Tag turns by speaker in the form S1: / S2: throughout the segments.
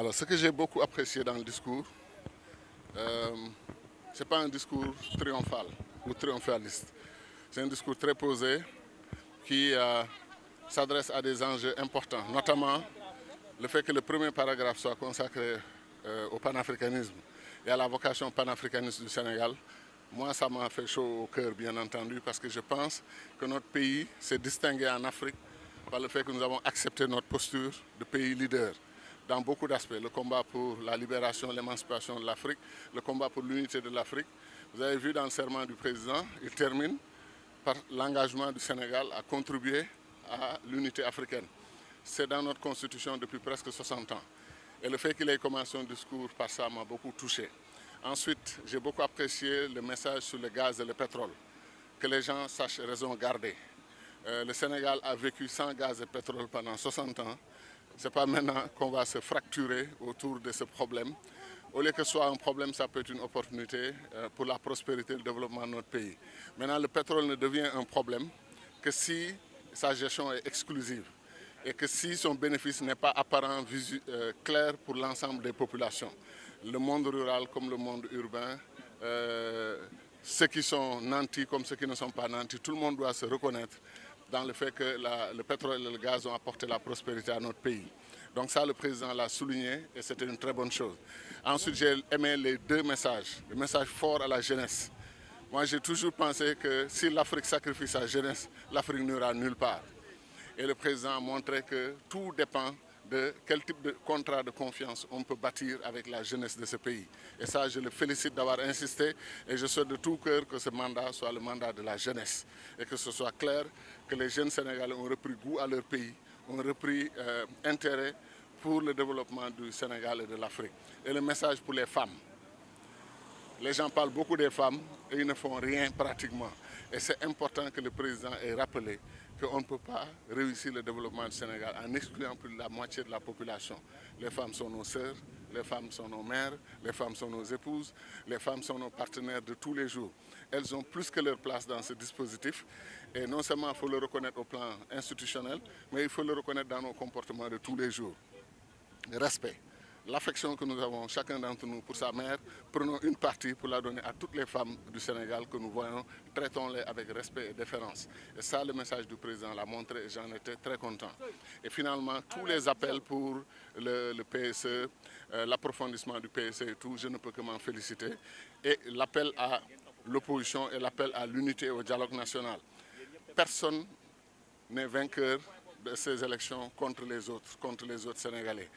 S1: Alors, ce que j'ai beaucoup apprécié dans le discours, ce n'est pas un discours triomphal ou triomphaliste. C'est un discours très posé qui s'adresse à des enjeux importants, notamment le fait que le premier paragraphe soit consacré au panafricanisme et à la vocation panafricaniste du Sénégal. Moi, ça m'a fait chaud au cœur, bien entendu, parce que je pense que notre pays s'est distingué en Afrique par le fait que nous avons accepté notre posture de pays leader dans beaucoup d'aspects. Le combat pour la libération, l'émancipation de l'Afrique, le combat pour l'unité de l'Afrique. Vous avez vu dans le serment du président, il termine par l'engagement du Sénégal à contribuer à l'unité africaine. C'est dans notre constitution depuis presque 60 ans. Et le fait qu'il ait commencé un discours par ça m'a beaucoup touché. Ensuite, j'ai beaucoup apprécié le message sur le gaz et le pétrole. Que les gens sachent raison garder. Le Sénégal a vécu sans gaz et pétrole pendant 60 ans. Ce n'est pas maintenant qu'on va se fracturer autour de ce problème. Au lieu que ce soit un problème, ça peut être une opportunité pour la prospérité et le développement de notre pays. Maintenant, le pétrole ne devient un problème que si sa gestion est exclusive et que si son bénéfice n'est pas apparent, clair pour l'ensemble des populations. Le monde rural comme le monde urbain, ceux qui sont nantis comme ceux qui ne sont pas nantis, tout le monde doit se reconnaître dans le fait que le pétrole et le gaz ont apporté la prospérité à notre pays. Donc ça, le président l'a souligné et c'était une très bonne chose. Ensuite, j'ai aimé les deux messages, le message fort à la jeunesse. Moi, j'ai toujours pensé que si l'Afrique sacrifie sa jeunesse, l'Afrique n'ira nulle part. Et le président a montré que tout dépend de quel type de contrat de confiance on peut bâtir avec la jeunesse de ce pays. Et ça, je le félicite d'avoir insisté et je souhaite de tout cœur que ce mandat soit le mandat de la jeunesse et que ce soit clair que les jeunes Sénégalais ont repris goût à leur pays, ont repris intérêt pour le développement du Sénégal et de l'Afrique. Et le message pour les femmes. Les gens parlent beaucoup des femmes et ils ne font rien pratiquement. Et c'est important que le président ait rappelé qu'on ne peut pas réussir le développement du Sénégal en excluant plus de la moitié de la population. Les femmes sont nos sœurs, les femmes sont nos mères, les femmes sont nos épouses, les femmes sont nos partenaires de tous les jours. Elles ont plus que leur place dans ce dispositif. Et non seulement il faut le reconnaître au plan institutionnel, mais il faut le reconnaître dans nos comportements de tous les jours. Respect. L'affection que nous avons, chacun d'entre nous, pour sa mère, prenons une partie pour la donner à toutes les femmes du Sénégal que nous voyons, traitons-les avec respect et déférence. Et ça, le message du président l'a montré et j'en étais très content. Et finalement, tous les appels pour le PSE, l'approfondissement du PSE et tout, je ne peux que m'en féliciter. Et l'appel à l'opposition et l'appel à l'unité et au dialogue national. Personne n'est vainqueur de ces élections contre les autres Sénégalais.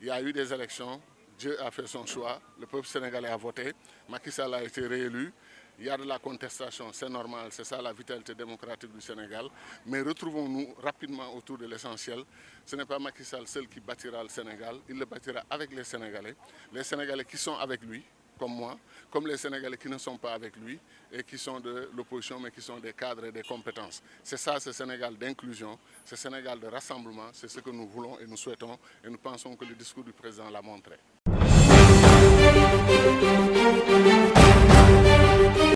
S1: Il y a eu des élections, Dieu a fait son choix, le peuple sénégalais a voté, Macky Sall a été réélu, il y a de la contestation, c'est normal, c'est ça la vitalité démocratique du Sénégal, mais retrouvons-nous rapidement autour de l'essentiel. Ce n'est pas Macky Sall seul qui bâtira le Sénégal, il le bâtira avec les Sénégalais qui sont avec lui, comme moi, comme les Sénégalais qui ne sont pas avec lui et qui sont de l'opposition mais qui sont des cadres et des compétences. C'est ça, ce Sénégal d'inclusion, ce Sénégal de rassemblement, c'est ce que nous voulons et nous souhaitons et nous pensons que le discours du président l'a montré.